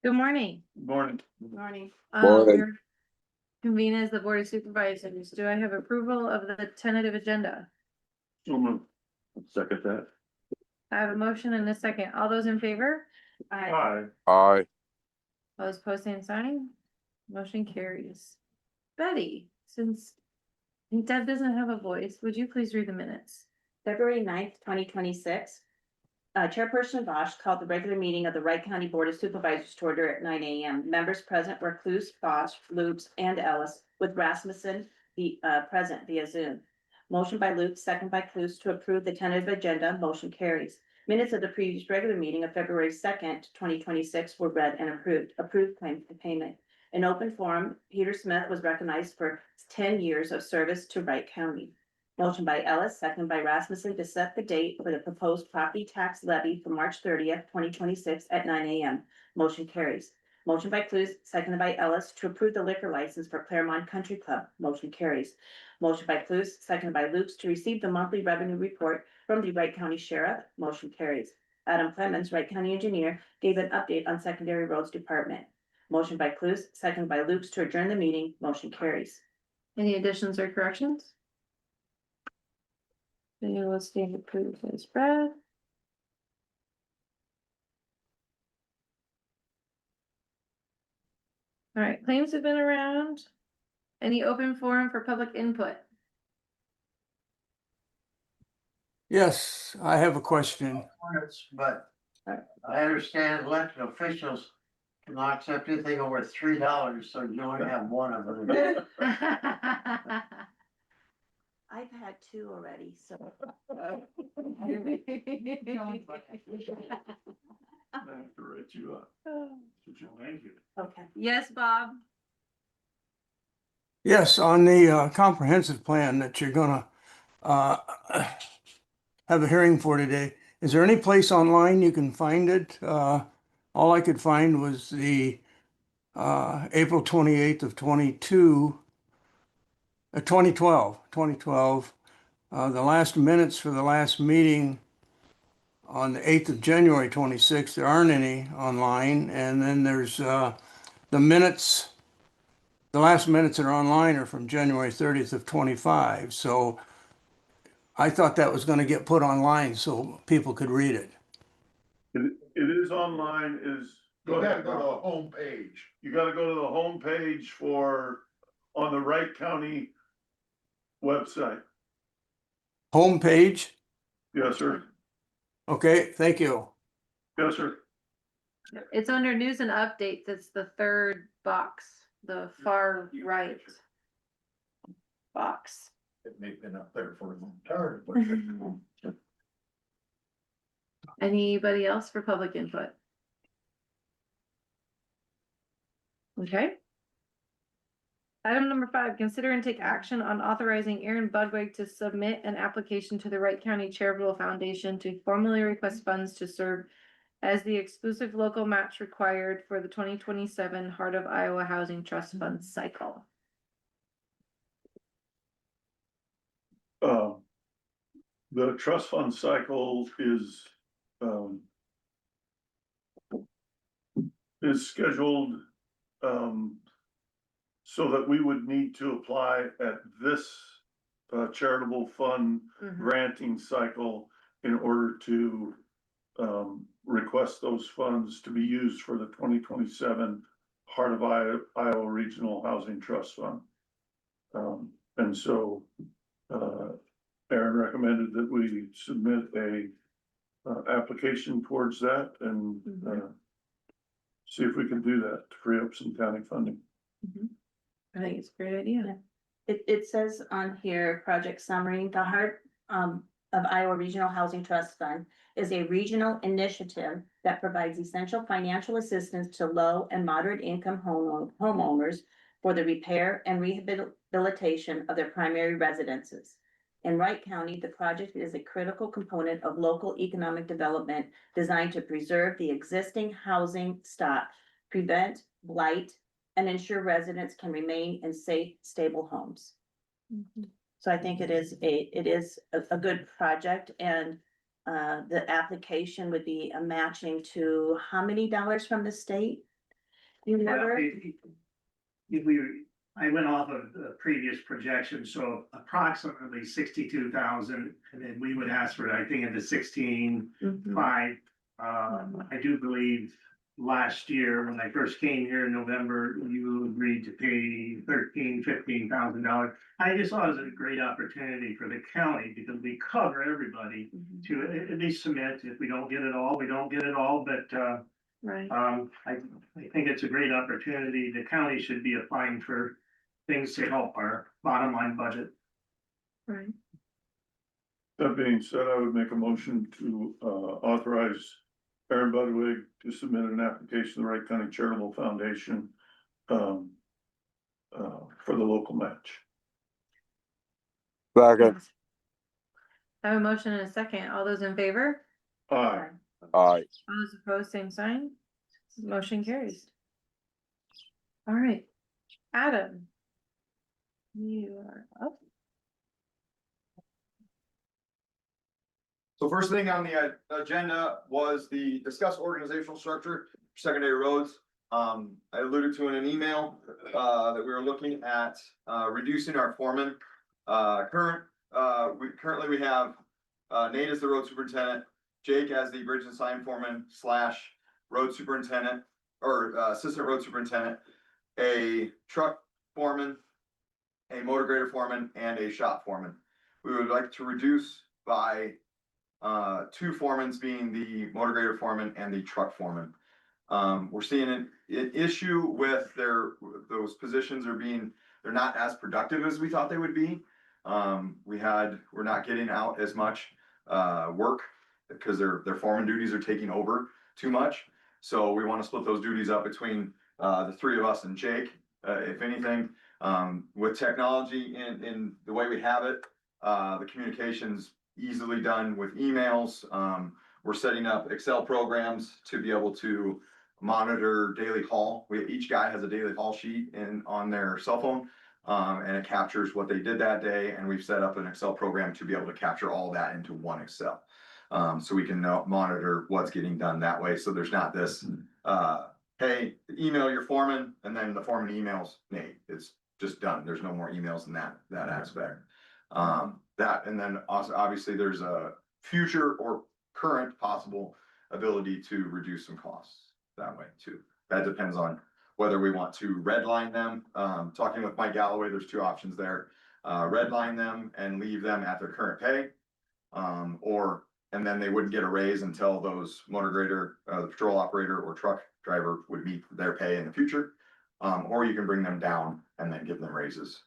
Good morning. Morning. Morning. Morning. We're convened as the Board of Supervisors. Do I have approval of the tentative agenda? Second that. I have a motion and a second. All those in favor? Aye. Aye. Those post same sign. Motion carries. Betty, since Deb doesn't have a voice, would you please read the minutes? February 9th, 2026. Chairperson Bosch called the regular meeting of the Wright County Board of Supervisors to order at 9 a.m. Members present were Cluse, Bosch, Loops, and Ellis, with Rasmussen present via Zoom. Motion by Loops, second by Cluse to approve the tentative agenda. Motion carries. Minutes of the previous regular meeting of February 2nd, 2026 were read and approved. Approved claims to payment. In open forum, Peter Smith was recognized for 10 years of service to Wright County. Motion by Ellis, second by Rasmussen to set the date for the proposed property tax levy for March 30th, 2026 at 9 a.m. Motion carries. Motion by Cluse, seconded by Ellis to approve the liquor license for Claremont Country Club. Motion carries. Motion by Cluse, seconded by Lukes to receive the monthly revenue report from the Wright County Sheriff. Motion carries. Adam Clemens, Wright County Engineer, gave an update on Secondary Roads Department. Motion by Cluse, seconded by Lukes to adjourn the meeting. Motion carries. Any additions or corrections? Then let's stand approved as read. All right, claims have been around. Any open forum for public input? Yes, I have a question. But I understand elected officials cannot accept anything over $3, so you only have one of them. I've had two already, so. I have to write you up. Thank you. Okay. Yes, Bob. Yes, on the comprehensive plan that you're gonna have a hearing for today, is there any place online you can find it? All I could find was the April 28th of 2012. The last minutes for the last meeting on the 8th of January 26th, there aren't any online. And then there's the minutes, the last minutes that are online are from January 30th of 25. So I thought that was going to get put online so people could read it. It is online, You gotta go to the home page. You gotta go to the home page on the Wright County website. Homepage? Yes, sir. Okay, thank you. Yes, sir. It's under news and updates. It's the third box, the far right box. It may have been up there for a long time, but Anybody else for public input? Okay. Item number 5, consider and take action on authorizing Aaron Budwig to submit an application to the Wright County Charitable Foundation to formally request funds to serve as the exclusive local match required for the 2027 Heart of Iowa Housing Trust Fund cycle. The trust fund cycle is scheduled so that we would need to apply at this charitable fund granting cycle in order to request those funds to be used for the 2027 Heart of Iowa Regional Housing Trust Fund. And so Aaron recommended that we submit a application towards that and see if we can do that to free up some county funding. I think it's a great idea. It says on here, project summary, the Heart of Iowa Regional Housing Trust Fund is a regional initiative that provides essential financial assistance to low and moderate income homeowners for the repair and rehabilitation of their primary residences. In Wright County, the project is a critical component of local economic development designed to preserve the existing housing stock, prevent blight, and ensure residents can remain in safe, stable homes. So I think it is a good project, and the application would be a matching to how many dollars from the state? You Well, never, if we, I went off of the previous projection, so approximately 62,000, and then we would ask for, I think, into 16,500. I do believe last year, when I first came here in November, you agreed to pay $15,000. I just thought it was a great opportunity for the county because we cover everybody to at least submit. If we don't get it all, we don't get it all, but right, I think it's a great opportunity. The county should be applying for things to help our bottom line budget. right. That being said, I would make a motion to authorize Aaron Budwig to submit an application to the Wright County Charitable Foundation for the local match. Second, I have a motion and a second. All those in favor? Aye. aye. All those opposed, same sign. Motion carries. All right, Adam. You are up. So first thing on the agenda was the discuss organizational structure, for secondary roads. I alluded to in an email, that we were looking at, reducing our foreman. Currently we have, Nate as the road superintendent, Jake as the bridge and sign foreman / road superintendent, or assistant road superintendent, a truck foreman, a motor grader foreman, and a shop foreman. We would like to reduce by 2 foremans, being the motor grader foreman and the truck foreman. We're seeing an issue with those positions they're not as productive as we thought they would be. We're not getting out as much work because their foreman duties are taking over too much. So we want to split those duties up between the 3 of us and Jake. If anything, with technology in the way we have it, the communication's easily done with emails. We're setting up Excel programs to be able to monitor daily haul. Each guy has a daily haul sheet on their cell phone, and it captures what they did that day. And we've set up an Excel program to be able to capture all that into one Excel. So we can monitor what's getting done that way. So there's not this, hey, email your foreman, and then the foreman emails Nate. It's just done. There's no more emails in that aspect. And then also, obviously, there's a future or current possible ability to reduce some costs that way too. That depends on whether we want to redline them. Talking with Mike Galloway, there's 2 options there. Redline them and leave them at their current pay, and then they wouldn't get a raise until those motor grader, the patrol operator or truck driver would meet their pay in the future. Or you can bring them down and then give them raises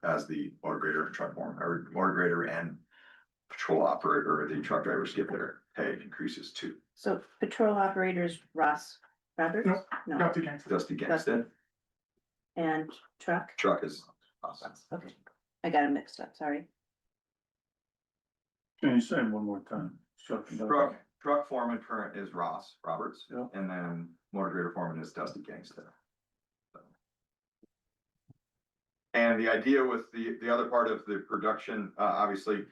as the motor grader and truck foreman, or motor grader and patrol operator, or the truck drivers get their pay increases too. So patrol operators, Ross Roberts? Nope. No, Dusty Gangston, and truck? truck is awesome. Okay, I got it mixed up, sorry. Can you say it one more time? Truck foreman current is Ross Roberts, Yeah. and then motor grader foreman is Dusty Gangston. And the idea with the other part of the production, obviously,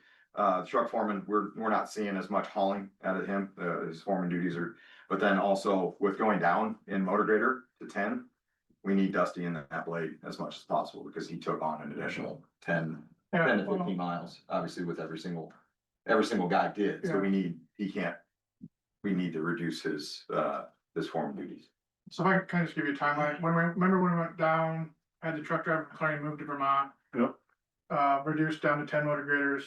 truck foreman, we're not seeing as much hauling out of him. His foreman duties are, but then also with going down in motor grader to 10, we need Dusty in that blade as much as possible because he took on an additional 10 to 15 miles, obviously with every single guy did. So we need to reduce his foreman duties. So if I can kind of just give you a timeline, remember when we went down, had the truck driver McLean moved to Vermont. Yep. Reduced down to 10 motor graders.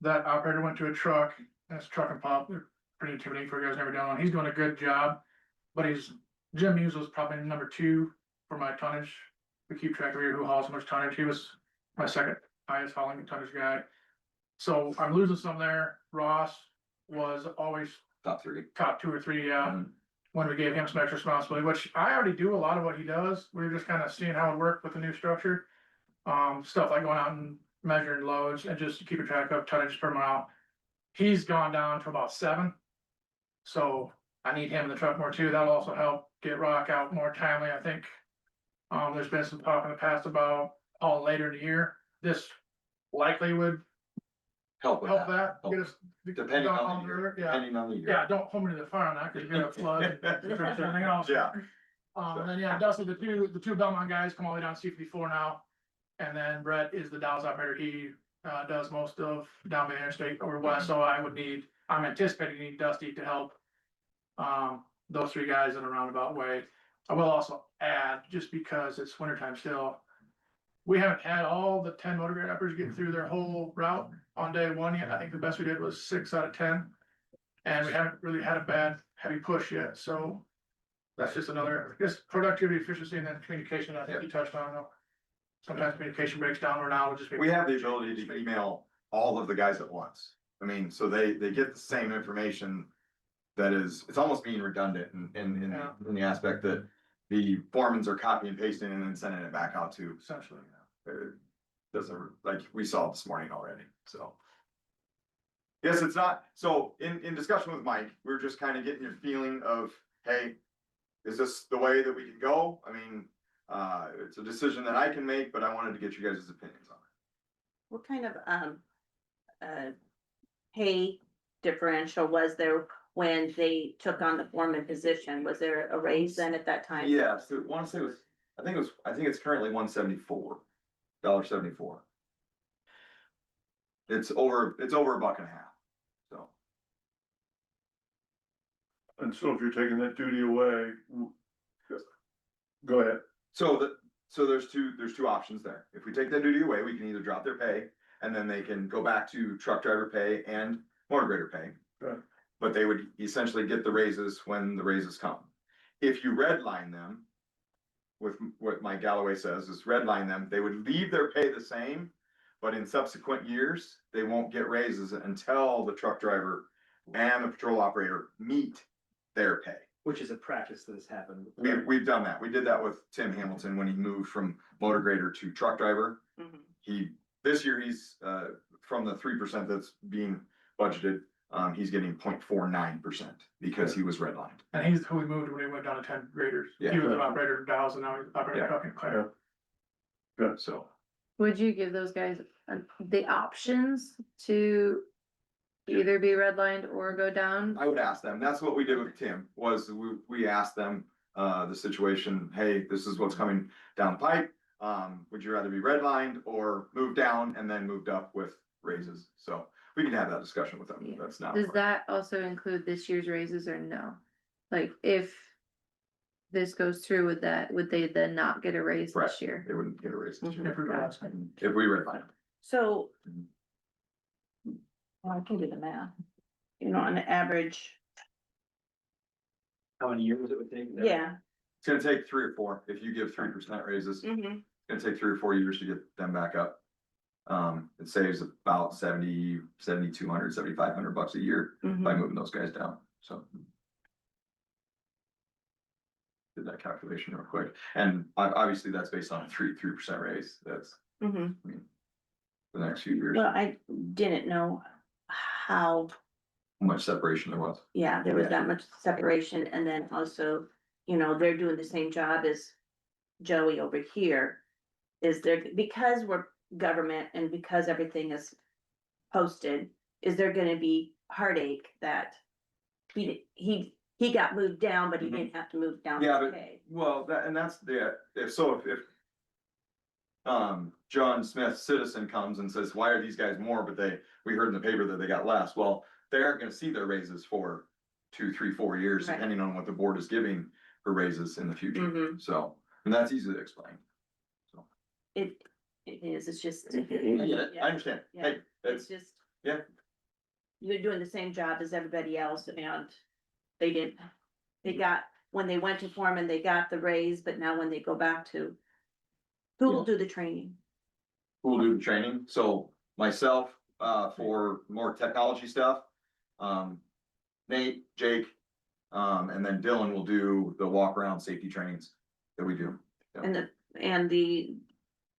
That operator went to a truck, that's truck and pump, they're pretty intimidating for you guys, never done one, he's doing a good job. But Jim Muse was probably number 2 for my tonnage. We keep track of who hauls so much tonnage, he was my 2nd highest hauling tonnage guy. So I'm losing some there. Ross was always Top 3. top 2 or 3, yeah. When we gave him some extra responsibility, which I already do a lot of what he does. We were just kind of seeing how it worked with the new structure. Stuff like going out and measuring loads and just keeping track of tonnage per mile. He's gone down to about 7. So I need him in the truck more too. That'll also help get rock out more timely, I think. There's been some talk in the past about all later in the year. This likely would Help with help that. that. Get us Depending done on the year, earlier. Yeah. depending on the year. Yeah, don't hold me to the fire on that because you're gonna flood and everything else. Yeah. And then, yeah, Dusty, the two Belmont guys come all the way down to C-54 now. And then Brett is the Dallas operator. He, does most of down the interstate over west, so I'm anticipating to need Dusty to help. Those three guys in a roundabout way. I will also add, just because it's wintertime still. We haven't had all the 10 motor grade uppers get through their whole route on day one yet. I think the best we did was 6 out of 10. And we haven't really had a bad heavy push yet, so. That's just another, just productivity, efficiency, and then communication, I think you touched on, though. Sometimes communication breaks down, or now we'll just. We have the ability to email all of the guys at once. I mean, so they get the same information. That is, it's almost being redundant in the aspect that the foremans are copy and pasting and then sending it back out to. Essentially, It doesn't, like we saw this morning already, so. Yes, it's not, so in discussion with Mike, we were just kind of getting your feeling of, hey, is this the way that we can go? I mean, it's a decision that I can make, but I wanted to get you guys' opinions on it. What kind of pay differential was there when they took on the foreman position? Was there a raise then at that time? Yeah, so I want to say I think it's currently $174. It's over $1.50, so. And so if you're taking that duty away, go ahead. So there's two options there. If we take that duty away, we can either drop their pay and then they can go back to truck driver pay and motor grader pay. Right. But they would essentially get the raises when the raises come. If you redline them, with what Mike Galloway says is redline them, they would leave their pay the same, but in subsequent years, they won't get raises until the truck driver and the patrol operator meet their pay. Which is a practice that has happened. We've done that. We did that with Tim Hamilton when he moved from motor grader to truck driver. Mhm. This year he's, from the 3% that's being budgeted, he's getting 0.49% because he was redlined. and he's who we moved when we went down to 10 graders. Yeah. He was an operator in Dallas, and now he's operating Yeah. truck in Claire. Good. So, Would you give those guys the options to either be redlined or go down? I would ask them, that's what we did with Tim, was we asked them, the situation, hey, this is what's coming down the pipe. Would you rather be redlined or moved down and then moved up with raises? So we can have that discussion with them. Yeah. That's not. Does that also include this year's raises or no? Like if this goes through with that, would they then not get a raise Right. this year? They wouldn't get a raise this Mhm. year If we were last. if we redlined. So. Well, I can do the math. You know, on average, How many years it would take? yeah. It's gonna take 3 or 4, if you give 3% raises, it's Mhm. gonna take 3 or 4 years to get them back up. It saves about 7,200, 7,500 bucks a year by Mhm. moving those guys down, so. Did that calculation real quick, and obviously that's based on a 3% raise, that's Mhm. the next few years, Well, I didn't know how, how much separation there was. yeah, there was that much separation, and then also, you know, they're doing the same job as Joey over here. Is there, because we're government and because everything is posted, is there gonna be heartache that he got moved down, but he Mhm. didn't have to move down? Yeah, to but- pay? Well, that's the, if John Smith citizen comes and says, why are these guys more, but we heard in the paper that they got less, well, they aren't gonna see their raises for 2, 3, 4 years, Right. depending on what the board is giving for raises in the future, Mhm. so, and that's easy to explain. It is, it's just. Yeah, I understand, Yeah. hey, It's it's, just. yeah. You're doing the same job as everybody else, and they didn't, when they went to foreman, they got the raise, but now when they go back to. Who will do the training? who will do the training, so myself, for more technology stuff. Nate, Jake, and then Dylan will do the walk around safety trainings that we do. And the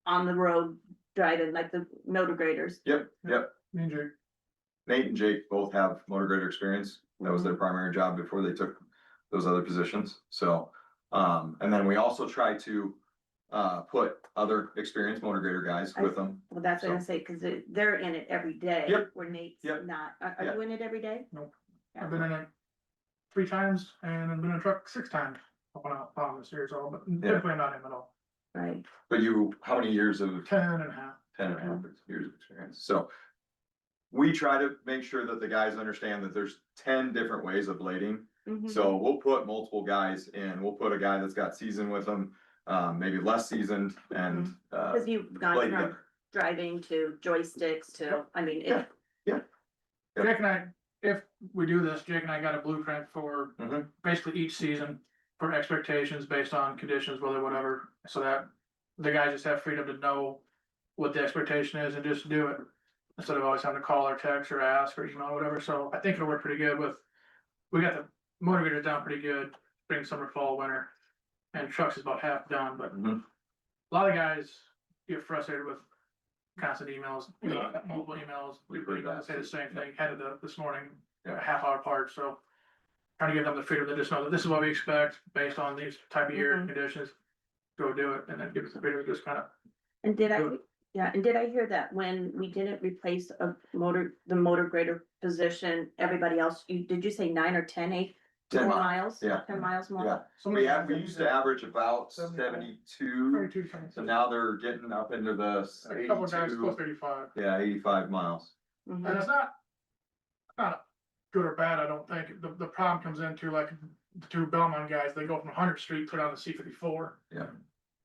on the road driving, like the motor graders. Yep. Me and Jake. Nate and Jake both have motor grader experience. That was their primary job before they took those other positions. So, and then we also try to put other experienced motor grader guys with them. Well, that's what I'm gonna say, cause they're in it every day. Yep. Where Nate's Yep. not. Are Yep. you in it every day? I've been in it 3 times and I've been in a truck 6 times. going out on this year's all, but definitely not him at all. Right. But how many years of 10.5. 10.5 years of experience, so. We try to make sure that the guys understand that there's 10 different ways of blading, Mhm. so we'll put multiple guys in, we'll put a guy that's got seasoned with them. Maybe less seasoned and, Cause you've gone blade from together. driving to joysticks to, I mean, it, Yeah. Jake and I, if we do this, Jake and I got a blueprint for Mhm. basically each season for expectations based on conditions, weather, whatever, so that the guys just have freedom to know what the expectation is and just do it. Instead of always having to call or text or ask or email or whatever, so I think it'll work pretty good we got the motor graders down pretty good, spring, summer, fall, winter. And trucks is about half done, but Mhm. a lot of guys get frustrated with constant emails, multiple emails. We say the same thing, headed this morning, a half hour apart, so. Trying to give them the freedom to just know that this is what we expect based on these type of year Mhm. conditions. Go do it, and then give us the freedom to just kind of. and did I hear that when we didn't replace the motor grader position, everybody else, did you say 9 or 10, 10 miles? Yeah. 10 miles more? Yeah, we used to average about 72, so now they're getting up into the A couple of guys 82, close 35. yeah, 85 miles. And Mhm. it's not good or bad, I don't think. The problem comes into like the two Belmont guys, they go from 100th Street, put on the C-54. Yeah.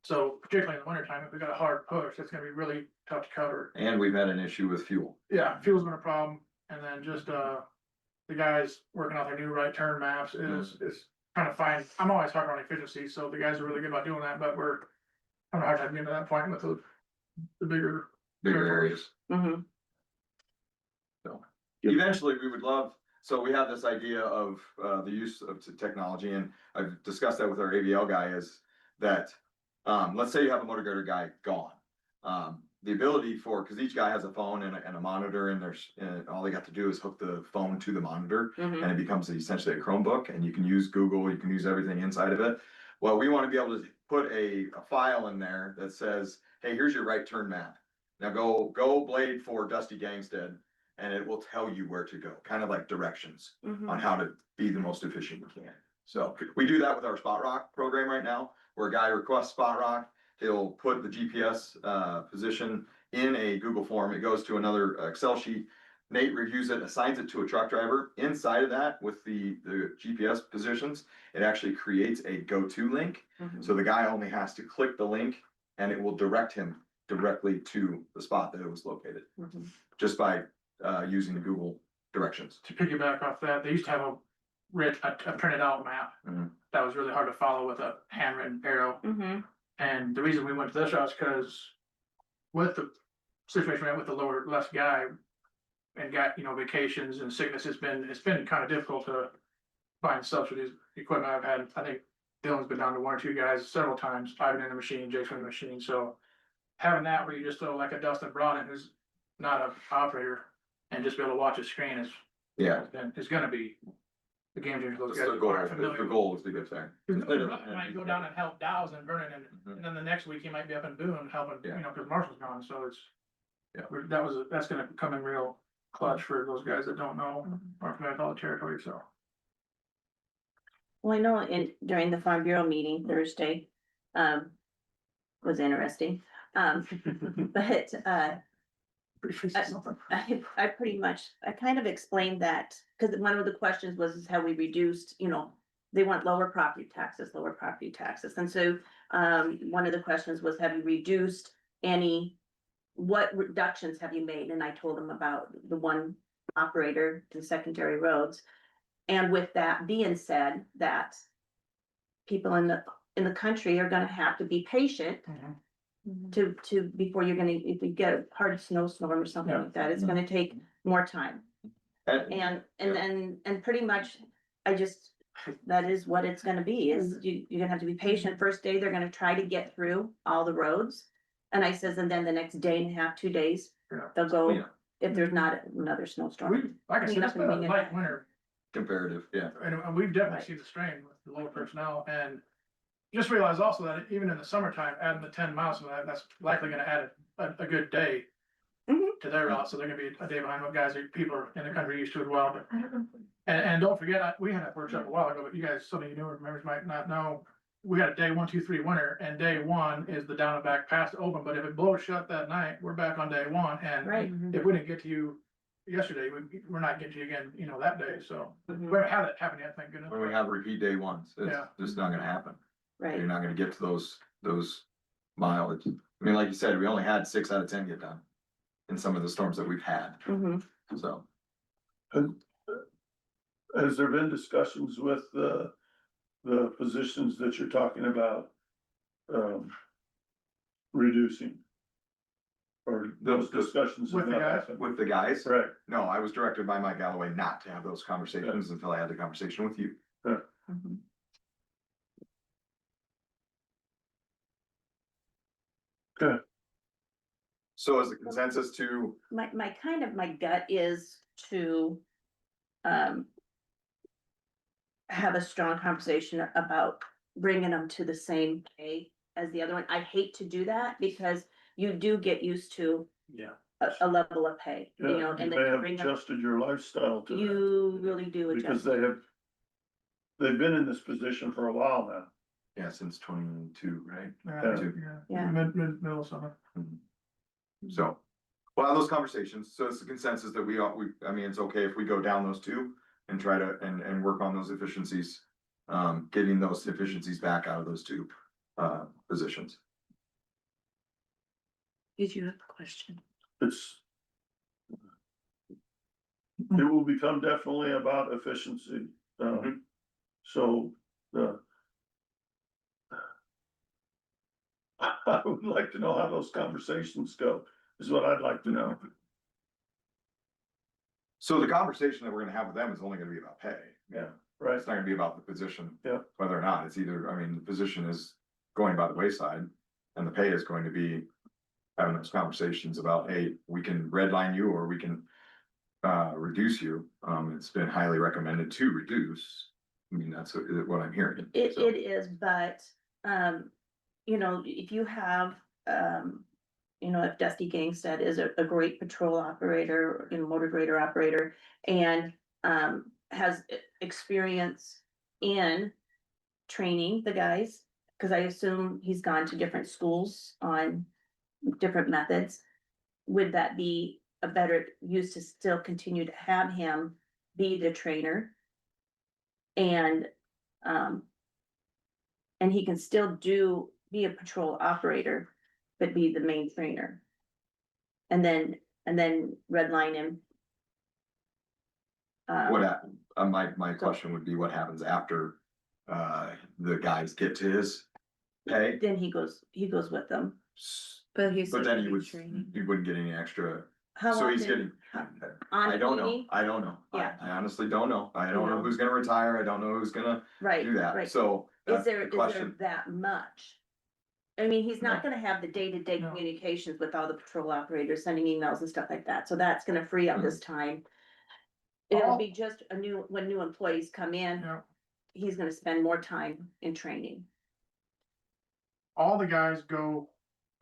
So particularly in the wintertime, if we got a hard push, it's gonna be really tough to cover. And we've had an issue with fuel. Yeah, fuel's been a problem, and then just, the guys working out their new right turn maps is kind of fine. I'm always hard on efficiency, so the guys are really good about doing that, but we're having a hard time getting to that point with the bigger. Bigger areas. Mhm. Eventually, we would love, so we have this idea of, the use of technology, and I've discussed that with our AVL guy, is that, let's say you have a motor grader guy gone. The ability cause each guy has a phone and a monitor, and all they got to do is hook the phone to the monitor, Mhm. and it becomes essentially a Chromebook, and you can use Google, you can use everything inside of it. Well, we wanna be able to put a file in there that says, hey, here's your right turn map. Now go blade for Dusty Gangstead, and it will tell you where to go, kind of like directions Mhm. on how to be the most efficient you can. So we do that with our Spot Rock program right now, where a guy requests Spot Rock, he'll put the GPS position in a Google form, it goes to another Excel sheet. Nate reviews it, assigns it to a truck driver. Inside of that, with the GPS positions, it actually creates a go-to link. Mhm. So the guy only has to click the link, and it will direct him directly to the spot that it was located, Mhm. just by using the Google directions. To piggyback off that, they used to have a printed out map. Mhm. That was really hard to follow with a handwritten arrow. Mhm. And the reason we went to this route is because with the situation we had with the less guy and got, vacations and sickness, it's been kind of difficult to find subsidies, equipment. I've had, I think Dylan's been down to 1 or 2 guys several times. I've been in the machine, Jake's been in the machine, so having that where you just throw like a Dustin Broaden who's not an operator and just be able to watch a screen is gonna be the game changer. Those That's guys the goal, aren't familiar the with. goal is to get there. Might go down and help Dow's and Vernon, and then the next week he might be up in Boone helping, cause Marshall's gone, so it's. Yeah. That's gonna come in real clutch for those guys that don't know, aren't familiar with all the territory, so. Well, I know during the Farm Bureau meeting Thursday, was interesting. But, I pretty much, I kind of explained that, because one of the questions was how we reduced, they want lower property taxes. And so, one of the questions was, have you reduced what reductions have you made? And I told them about the one operator to secondary roads. And with that being said, that people in the country are gonna have to be patient before you're gonna, if you get a hard snowstorm or something like that, it's gonna take more time. And pretty much, that is what it's gonna be, is you're gonna have to be patient. First day, they're gonna try to get through all the roads. And I says, and then the next day and a half, 2 days, they'll go, if there's not another snowstorm. Like I said, it's been a Clean up light winter, Comparative, yeah. and we've definitely seen the strain with the lower personnel, and just realize also that even in the summertime, adding the 10 miles to that's likely gonna add a good day to their route, so they're gonna be a day behind what people are in the country used to as well, but. And don't forget, we had a workshop a while ago, but you guys, some of you newer members might not know, we had a day 1, 2, 3 winter, and day 1 is the down and back pass open, but if it blows shut that night, we're back on day 1, and Right. if we didn't get to you yesterday, we're not getting to you again, that day, so. Mhm. We haven't had that happen yet, thank goodness. When we have repeat day ones, it's Yeah. just not gonna happen. Right. You're not gonna get to those mileage. I mean, like you said, we only had 6 out of 10 get done in some of the storms that we've had, Mhm. so. Has there been discussions with the positions that you're talking about? Reducing? Or those discussions have With the not guys? happened? With the guys, Right, no, I was directed by Mike Galloway not to have those conversations until I had the conversation with you. Mhm. good. So is the consensus to, My gut is to, um. Have a strong conversation about bringing them to the same pay as the other one. I hate to do that because you do get used to Yeah. a level of pay, Yeah, you and may then have bring them, adjusted your lifestyle to that. you really do Because adjust. they've been in this position for a while now. yeah, since 22, right? Yeah. Middle summer. So, we'll have those conversations, so it's the consensus that I mean, it's okay if we go down those 2 and try to, and work on those efficiencies. Getting those efficiencies back out of those 2 positions. Did you have a question? It will become definitely about efficiency. So, I would like to know how those conversations go, is what I'd like to know. So the conversation that we're gonna have with them is only gonna be about pay. Yeah, right. It's not gonna be about the position. Yeah. Whether or not, it's either, I mean, the position is going by the wayside, and the pay is going to be having those conversations about, hey, we can redline you, or we can reduce you. It's been highly recommended to reduce. I mean, that's what I'm hearing. It So, is, but, if you have, if Dusty Gangstead is a great patrol operator, motor grader operator, and, has experience in training the guys, cause I assume he's gone to different schools on different methods. Would that be a better use to still continue to have him be the trainer? And, and he can still be a patrol operator, but be the main trainer. And then redline him. my question would be, what happens after the guys get to his pay? Then he goes with them. But he's. But then he wouldn't get any extra, How so he's often- getting, On I don't know, meeting? I don't know. Yeah. I honestly don't know. I don't know know. who's gonna retire. I don't know who's gonna Right, do that, right. so Is that's there the question. that much? I mean, he's not No. gonna have the day-to-day No. communications with all the patrol operators, sending emails and stuff like that, so that's gonna free up his time. It'll All- be just when new employees come in, Yeah. he's gonna spend more time in training. All the guys go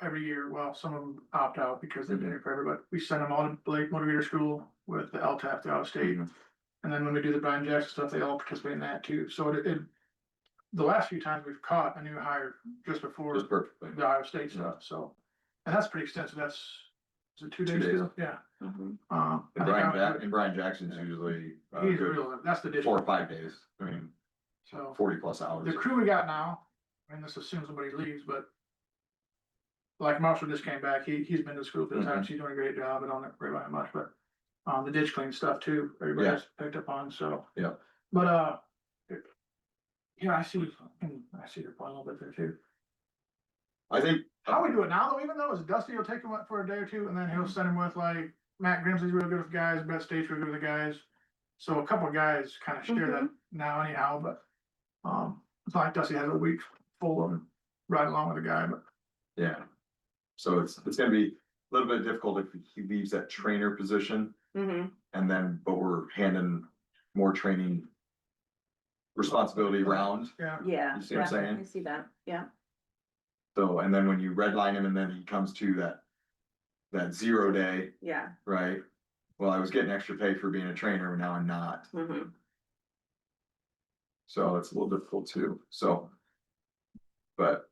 every year, well, some of them opt out because they've been here forever, but we send them all to Blake Motivator School with the LTAF, the out of state. And then when we do the Brian Jackson stuff, they all participate in that too, so the last few times we've caught a new hire just before Just perfectly. the Iowa State stuff, so. And that's pretty extensive, is it 2 days days. still? Yeah. Mhm. I And think Brian Jackson's usually He's good real, that's the digital. 4 or 5 days, I mean, So 40+ hours. the crew we got now, and this assumes somebody leaves, but. Like Marshall just came back, he's been to school 3 times, he's doing a great job, I don't worry about him much, but. The ditch clean stuff too, everybody's picked up on, so. Yeah. But, yeah, I see your point a little bit there too. I think, How we do it now though, even though is Dusty will take him up for a day or 2 and then he'll send him with like Matt Grimsley's real good with guys, Brett State's real good with the guys. So a couple of guys kind of share that now anyhow, but, it's not like Dusty has a week full of them right along with the guy, but. yeah. So it's gonna be a little bit difficult if he leaves that trainer position, Mhm. and then, but we're handing more training responsibility around. Yeah. Yeah, You see what I'm yeah, saying? I see that, yeah. So, and then when you redline him and then he comes to that 0 day, Yeah. right? Well, I was getting extra pay for being a trainer, now I'm not, Mhm. so it's a little difficult too, so. But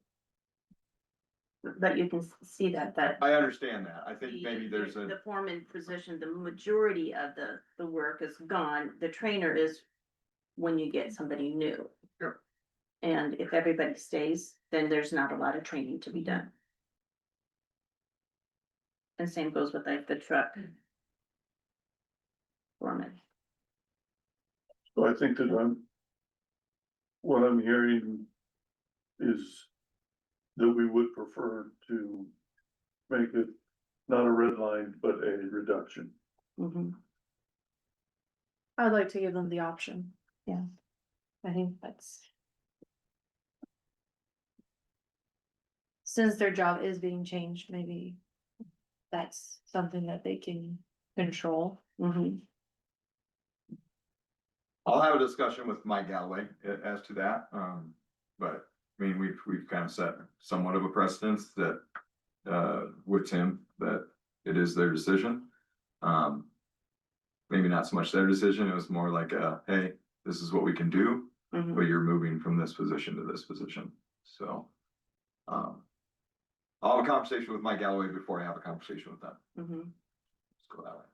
But you can see that. I understand that. I think maybe there's The a, foreman position, the majority of the work is gone. The trainer is when you get somebody new. Sure. And if everybody stays, then there's not a lot of training to be done. And same goes with like the truck foreman. So I think that what I'm hearing is that we would prefer to make it not a red line, but a reduction. Mhm. I'd like to give them the option. Yeah. I think that's. Since their job is being changed, maybe that's something that they can control. Mhm. I'll have a discussion with Mike Galloway as to that, but, I mean, we've kind of set somewhat of a precedence that, with Tim, that it is their decision. Maybe not so much their decision, it was more like, hey, this is what we can do, Mhm. but you're moving from this position to this position, so. I'll have a conversation with Mike Galloway before I have a conversation with them. Mhm. Let's go that way.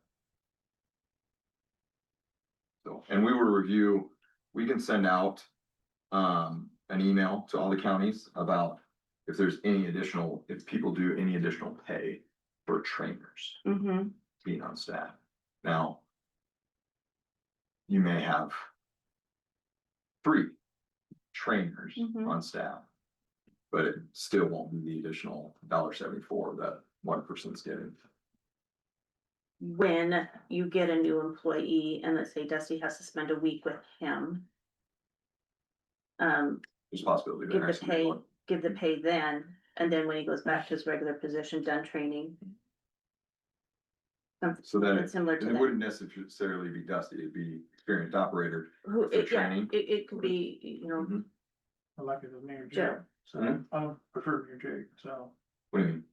So, and we will review, we can send out, an email to all the counties about if there's any additional, if people do any additional pay for trainers Mhm. being on staff. Now, you may have 3 trainers Mhm. on staff, but it still won't be the additional $1.74 that one person's getting. When you get a new employee and let's say Dusty has to spend a week with him. There's a possibility. Give there the has to be pay, one. give the pay then, and then when he goes back to his regular position, done training. So then Something similar to it that. wouldn't necessarily be Dusty, it'd be experienced operator. Who, for yeah, training. it could be, you know, Mhm. I like it as Mayor Joe. Jake, so Mhm. I don't prefer Mayor Jake, so. What do you mean?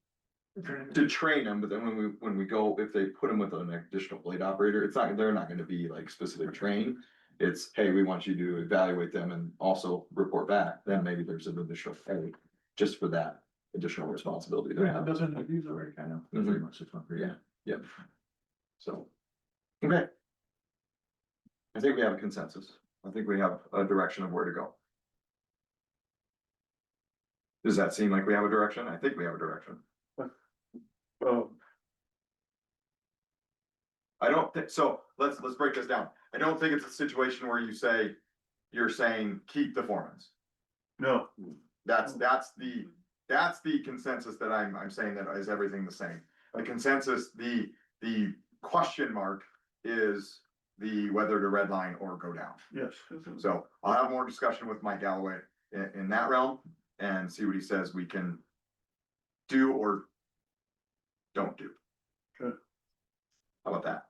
Training. To train them, but then when we go, if they put them with an additional blade operator, it's not, they're not gonna be like specific training. It's, hey, we want you to evaluate them and also report back, then maybe there's an additional pay just for that additional responsibility. they Yeah, have. it doesn't abuse already kind of, Mhm. 3 months, 6 months. Yeah, yep. So. Okay. I think we have a consensus. I think we have a direction of where to go. Does that seem like we have a direction? I think we have a direction. I don't think, so let's break this down. I don't think it's a situation where you say, you're saying, keep the foremans. No, That's the consensus that I'm saying, that is everything the same. The consensus, the question mark is the whether to redline or go down. yes, So I'll have more discussion with Mike Galloway in that realm and see what he says we can do or don't do. Good. How about that?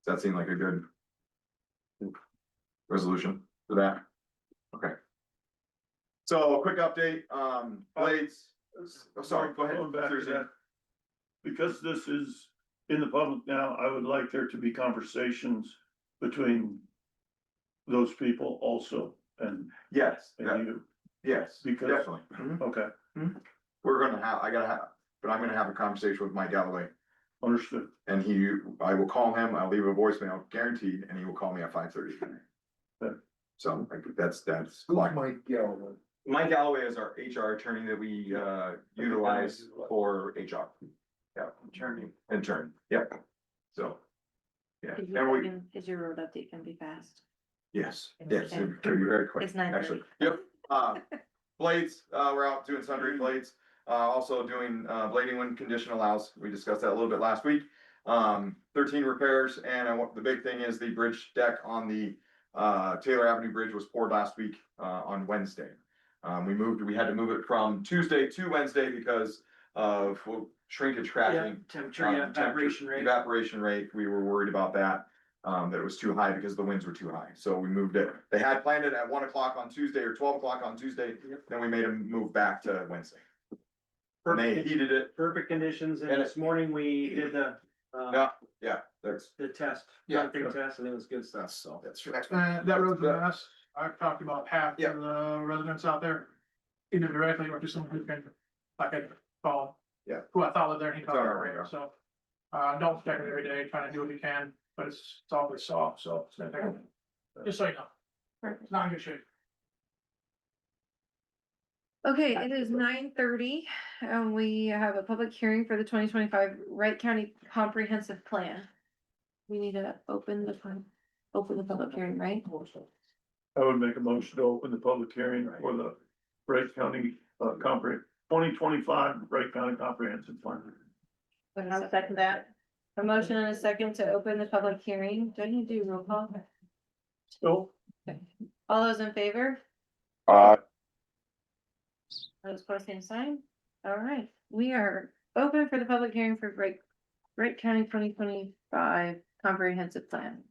Does that seem like a good resolution for that? Okay. So a quick update, blades, oh, sorry, go ahead. Going back to Seriously. that, because this is in the public now, I would like there to be conversations between those people also and Yes, you, yes, Because- definitely. Mhm. okay, We're gonna have, but I'm gonna have a conversation with Mike Galloway. understood. And I will call him, I'll leave a voicemail guaranteed, and he will call me at 5:30 tonight. Okay. So like, that's. Who's Mike Galloway? Mike Galloway is our HR attorney that we utilize for HR. Yeah, intern, yep. So. Yeah, and we, Is your road update gonna be fast? yes, it can be very quick, It's 9:30. actually, yep. Blades, we're out doing sundry blades, also doing blading when condition allows, we discussed that a little bit last week. 13 repairs, and the big thing is the bridge deck on the Taylor Avenue Bridge was poured last week on Wednesday. We had to move it from Tuesday to Wednesday because of shrinkage cracking. Temperature, Evaporation rate, we were worried about that. That it was too high because the winds were too high, so we moved it. They had planned it at 1 o'clock on Tuesday or 12 o'clock on Tuesday, then we made them move back to Wednesday. And they heated it, Perfect conditions, and And this morning we did the that's. the test. Yeah. Concrete test, and it was good stuff, so. That's true. And that road's a mess. I've talked about half Yeah. of the residents out there. either directly or just someone who can, like I call. Yeah. Who I thought lived there, and he It's on talked our about radar. it, so. Don't check it every day, trying to do what you can, but it's always soft, so it's gonna take. Just so you know, it's not in good shape. Okay, it is 9:30, and we have a public hearing for the 2025 Wright County Comprehensive Plan. We need to open the public hearing, right? I would make a motion to open the public hearing for the Wright County, 2025 Wright County Comprehensive Plan. I'll second that. A motion and a second to open the public hearing. Do I need to do roll call? So, All those in favor? Those opposed, same sign. All right, we are open for the public hearing for Wright County 2025 Comprehensive Plan.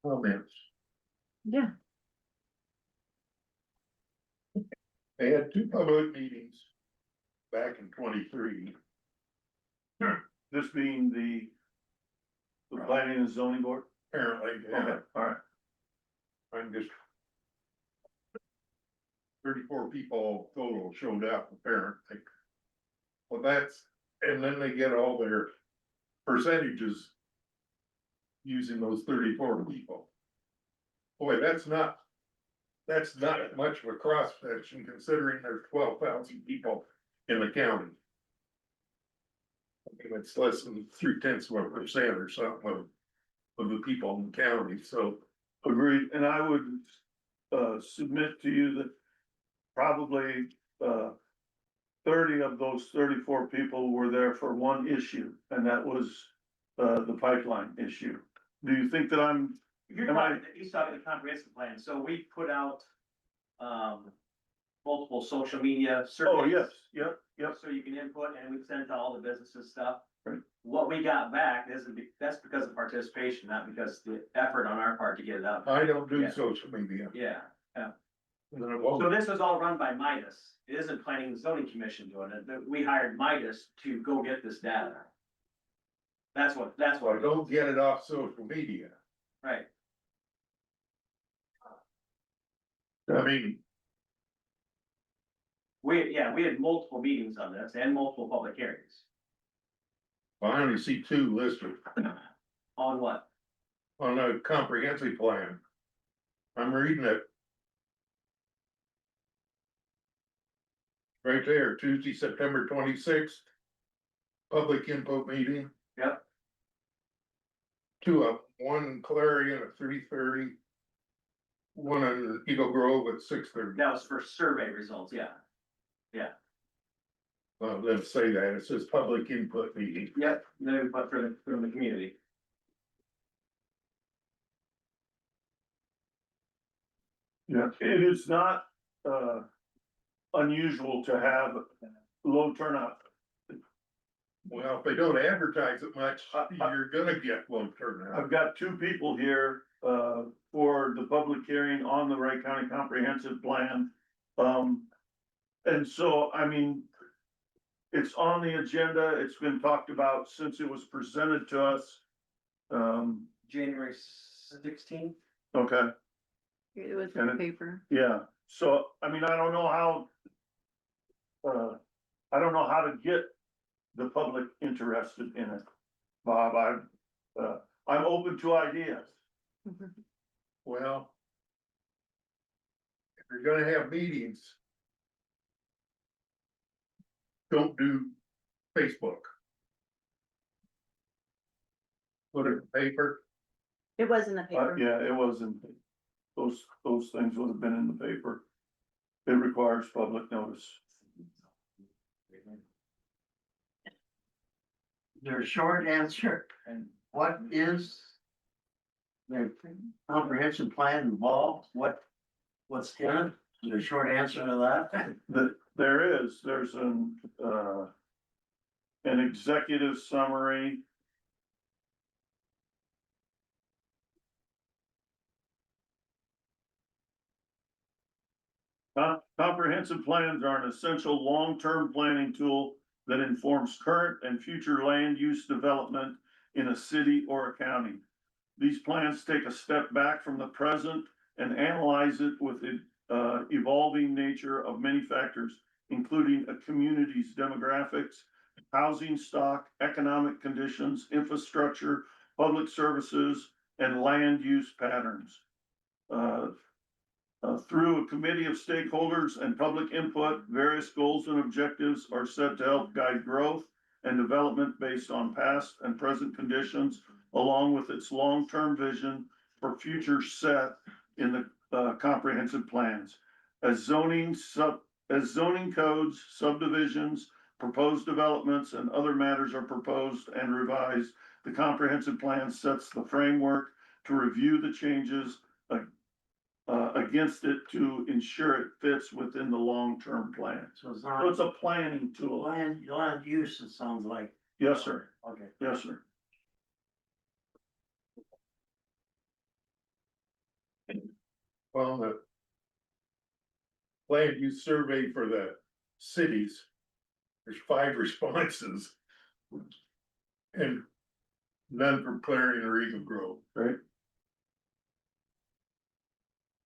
Comments. Yeah. They had two public meetings back in 23. this being the planning and zoning board? Apparently, Okay, yeah, all right. I'm just. 34 people total showed up apparently. Well, and then they get all their percentages. Using those 34 people. Boy, that's not much of a cross section considering there's 12,000 people in the county. I mean, it's less than 0.3% or something of the people in the county, so. Agreed, and I would, submit to you that probably, 30 of those 34 people were there for one issue, and that was, the pipeline issue. Do you think that You're Am I- talking, he's talking the comprehensive plan, so we put out, multiple social media surveys. oh, yes, yep, yep, So you can input, and we send to all the businesses stuff. Right. What we got back that's because of participation, not because the effort on our part to get it out. I don't do Yeah. social media. Yeah, And I so won't. this was all run by Midas, it isn't planning and zoning commission doing it, we hired Midas to go get this data. That's what I don't get it off social media. right, I mean, we had multiple meetings on this and multiple public hearings, I only see 2 listed on what? on a comprehensive plan. I'm reading it. Right there, Tuesday, September 26th. Public input meeting. Yep. 2 of them, one in Clarion at 3:30. One in Eagle Grove at 6:30. That was for survey results, yeah. Let's say that, it says public input meeting. Yep, no, but from the community. yeah, it is not, unusual to have low turnout. Well, if they don't advertise it much, you're gonna get low turnout. I've got 2 people here, for the public hearing on the Wright County Comprehensive Plan. And so, I mean, it's on the agenda, it's been talked about since it was presented to us. January 16th. Okay, It was And in it- the paper. yeah, so, I mean, I don't know how. I don't know how to get the public interested in it, Bob, I'm open to ideas. Well. If you're gonna have meetings. Don't do Facebook. Put it in the paper. It was in the paper. Yeah, it wasn't, those things would have been in the paper. It requires public notice. Their short answer, and what is? Their comprehensive plan involved, what's in it? Is there a short answer to that? There's an executive summary. Comprehensive plans are an essential long-term planning tool that informs current and future land use development in a city or a county. These plans take a step back from the present and analyze it with evolving nature of many factors, including a community's demographics, housing stock, economic conditions, infrastructure, public services, and land use patterns. Through a committee of stakeholders and public input, various goals and objectives are set to help guide growth and development based on past and present conditions, along with its long-term vision for future set in the comprehensive plans. As zoning codes, subdivisions, proposed developments, and other matters are proposed and revised, the comprehensive plan sets the framework to review the changes against it to ensure it fits within the long-term plan. So it's So not it's a planning tool. land use, it sounds like. Yes, sir. Okay. Yes, sir. Well, the land use survey for the cities, there's 5 responses. And none from Clarion or Eagle Grove. Right.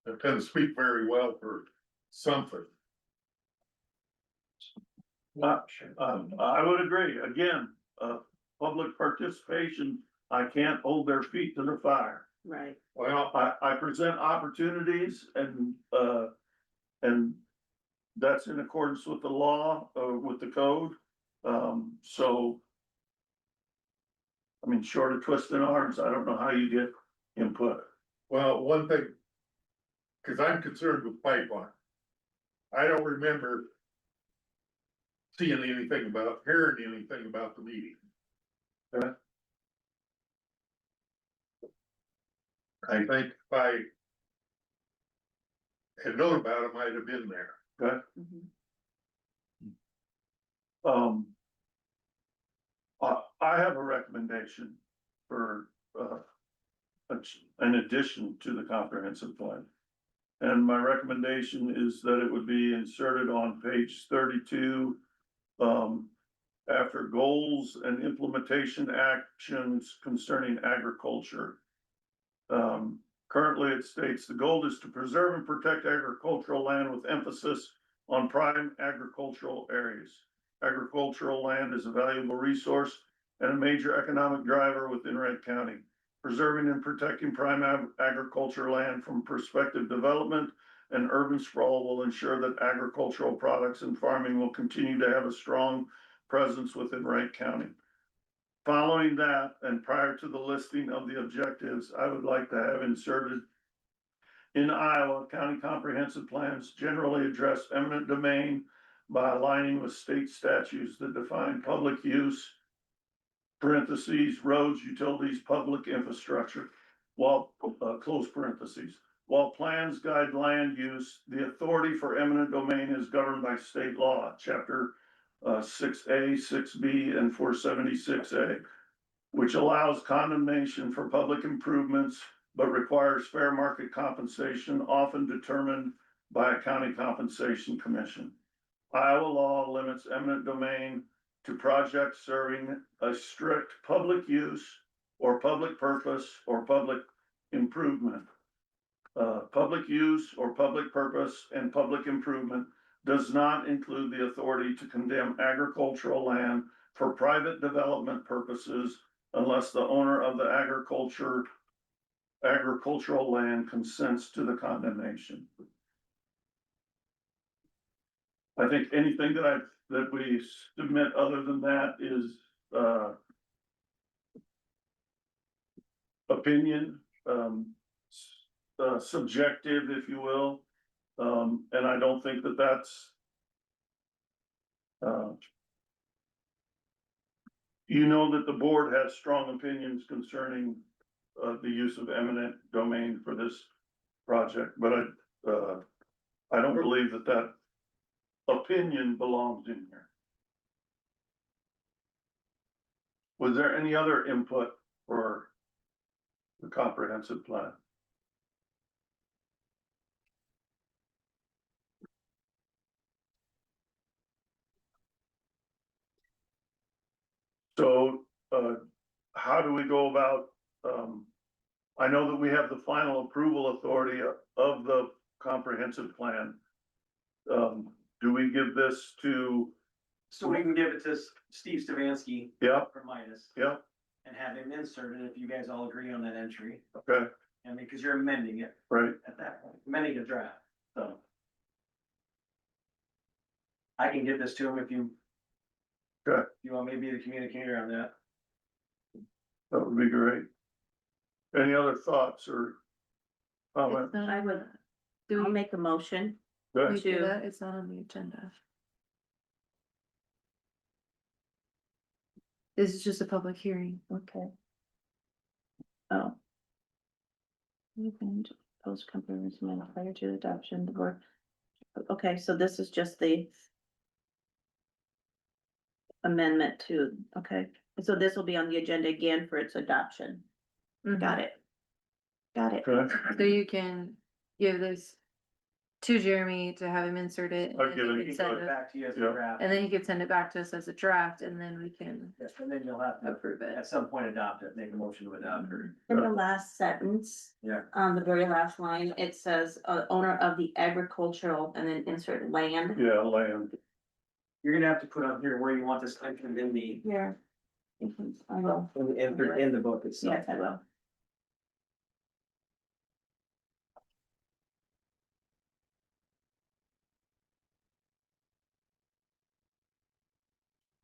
That doesn't speak very well for something. I would agree. Again, public participation, I can't hold their feet to the fire. Right. Well, I present opportunities and that's in accordance with the law, with the code. So, I mean, short of twisting arms, I don't know how you get input. well, one thing, cause I'm concerned with pipeline. I don't remember seeing anything about, hearing anything about the meeting. Okay. I think if I had known about it, might have been there. Okay. Mhm. I have a recommendation for, an addition to the comprehensive plan. And my recommendation is that it would be inserted on page 32. After goals and implementation actions concerning agriculture. Currently it states the goal is to preserve and protect agricultural land with emphasis on prime agricultural areas. Agricultural land is a valuable resource and a major economic driver within Wright County. Preserving and protecting prime agricultural land from prospective development and urban sprawl will ensure that agricultural products and farming will continue to have a strong presence within Wright County. Following that, and prior to the listing of the objectives, I would like to have inserted in Iowa, county comprehensive plans generally address eminent domain by aligning with state statutes that define public use, parentheses, roads, utilities, public infrastructure, while, close parentheses. While plans guide land use, the authority for eminent domain is governed by state law, chapter 6A, 6B, and 476A, which allows condemnation for public improvements, but requires fair market compensation, often determined by a county compensation commission. Iowa law limits eminent domain to projects serving a strict public use or public purpose or public improvement. Public use or public purpose and public improvement does not include the authority to condemn agricultural land for private development purposes unless the owner of the agricultural land consents to the condemnation. I think anything that we submit other than that is, opinion, subjective, if you will. And I don't think that that's, you know, that the board has strong opinions concerning, the use of eminent domain for this project, but I don't believe that that opinion belongs in here. Was there any other input for the comprehensive plan? So, how do we go about, I know that we have the final approval authority of the comprehensive plan. Do we give this to, So we can give it to Steve Stavansky yeah, from Midas yeah, and have him insert it if you guys all agree on that entry. okay, I mean, cause you're amending it right, at that point, amending the draft, so. I can give this to him if you. Okay. If you want me to be the communicator on that. that would be great. Any other thoughts or comments? It's not I on would- the- Do I'll we, make a motion. Good. we do to- that? It's not on the agenda. This is just a public hearing. Okay. Oh. You can post comprehensive prior to adoption, the board. Okay, so this is just the amendment to, okay, so this will be on the agenda again for its adoption. Got it. Got it. Okay, So you can give this to Jeremy to have him insert it. I'll and give then it- he He can can send go it- back to you as a Yeah. draft, And then he could send it back to us as a draft and then we can and then you'll have to, approve it. at some point, adopt it, make a motion to adopt it. In the last sentence. Yeah. On the very last line, it says, owner of the agricultural and then insert land. yeah, land, You're gonna have to put on here where you want this mentioned in the, Here. I will, in the book itself. yes, I will.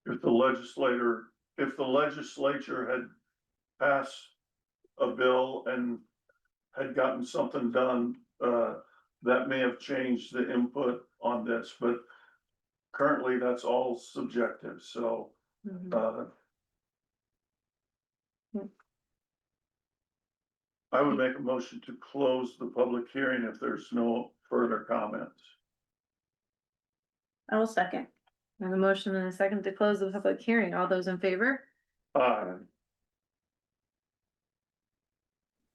if the legislature had passed a bill and had gotten something done, that may have changed the input on this, but currently that's all subjective, so, Mhm. I would make a motion to close the public hearing if there's no further comments. I will second. I have a motion and a second to close the public hearing. All those in favor?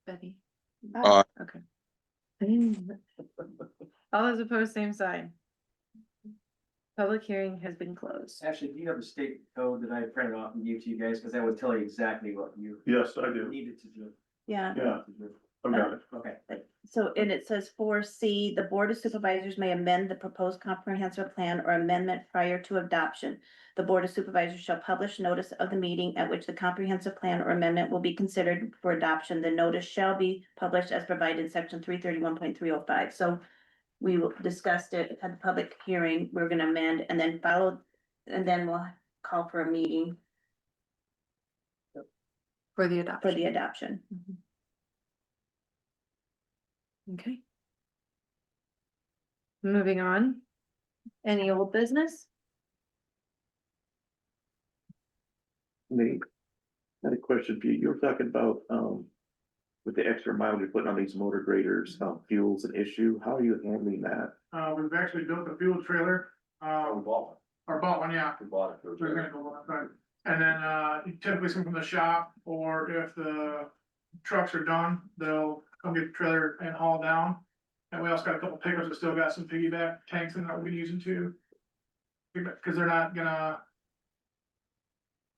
Betty? Aye. Okay. All those opposed, same sign. Public hearing has been closed. Actually, do you have a state code that I printed off and gave to you guys, cause that would tell you exactly what you Yes, I do, needed to do. Yeah. yeah, I've got it. Okay. So, and it says 4C, the Board of Supervisors may amend the proposed comprehensive plan or amendment prior to adoption. The Board of Supervisors shall publish notice of the meeting at which the comprehensive plan or amendment will be considered for adoption. The notice shall be published as provided in section 331.305. So we discussed it, had the public hearing, we're gonna amend and then and then we'll call for a meeting For the for adoption. the adoption. Okay. Moving on. Any old business? Nate, I had a question for you. You were talking about, with the extra miles you're putting on these motor graders, fuel's an issue. How are you handling that? We've actually built a fuel trailer, or bought one, yeah. We bought it. We're gonna go on that. And then, typically some from the shop, or if the trucks are done, they'll come get the trailer and haul down. And we also got a couple pickups that still got some piggyback tanks in that we'll be using too. Cause they're not gonna.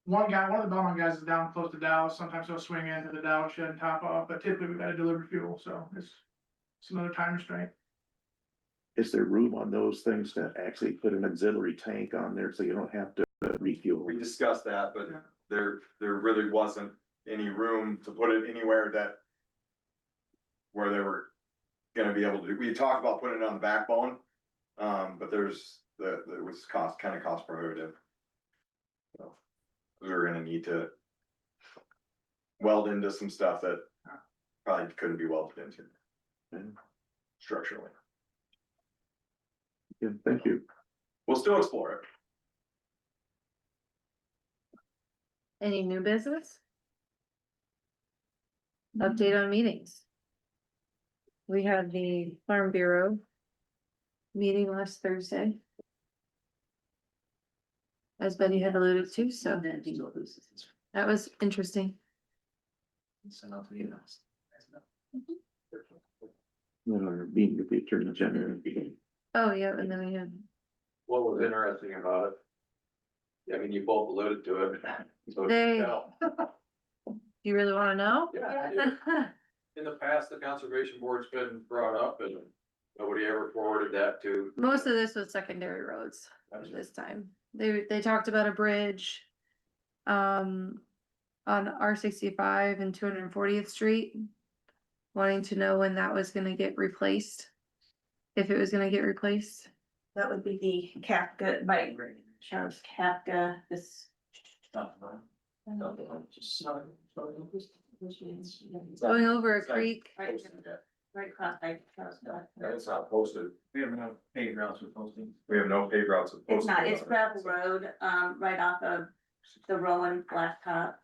One of the Belmont guys is down close to Dallas, sometimes he'll swing into the Dallas shed and top off, but typically we gotta deliver fuel, so it's another time restraint. Is there room on those things to actually put an auxiliary tank on there so you don't have to refuel? We discussed that, but Yeah. there really wasn't any room to put it anywhere where they were gonna be able to, we talked about putting it on the backbone. But it was kind of cost prohibitive. So, we were gonna need to weld into some stuff that probably couldn't be welded into structurally. Yeah, thank you. We'll still explore it. Any new business? Update on meetings. We had the Farm Bureau meeting last Thursday. As Betty had alluded to, so that was interesting. Send out to you. Then our meeting with the attorney general. Oh, yeah, and then we had, What was interesting about it? I mean, you both alluded to it. So They- no. you really wanna know? Yeah, I do. In the past, the conservation board's been brought up and Nobody ever forwarded that to. Most of this was secondary roads at this time. They talked about a bridge. On R65 and 240th Street. Wanting to know when that was gonna get replaced. If it was gonna get replaced. That would be the Kafka by Charles Kafka, this. Going over a creek. Right across by Charles Kafka. It's not posted. We have no paved routes with posting. We have no paved routes. It's not, it's gravel road, right off of the Rowan Blacktop.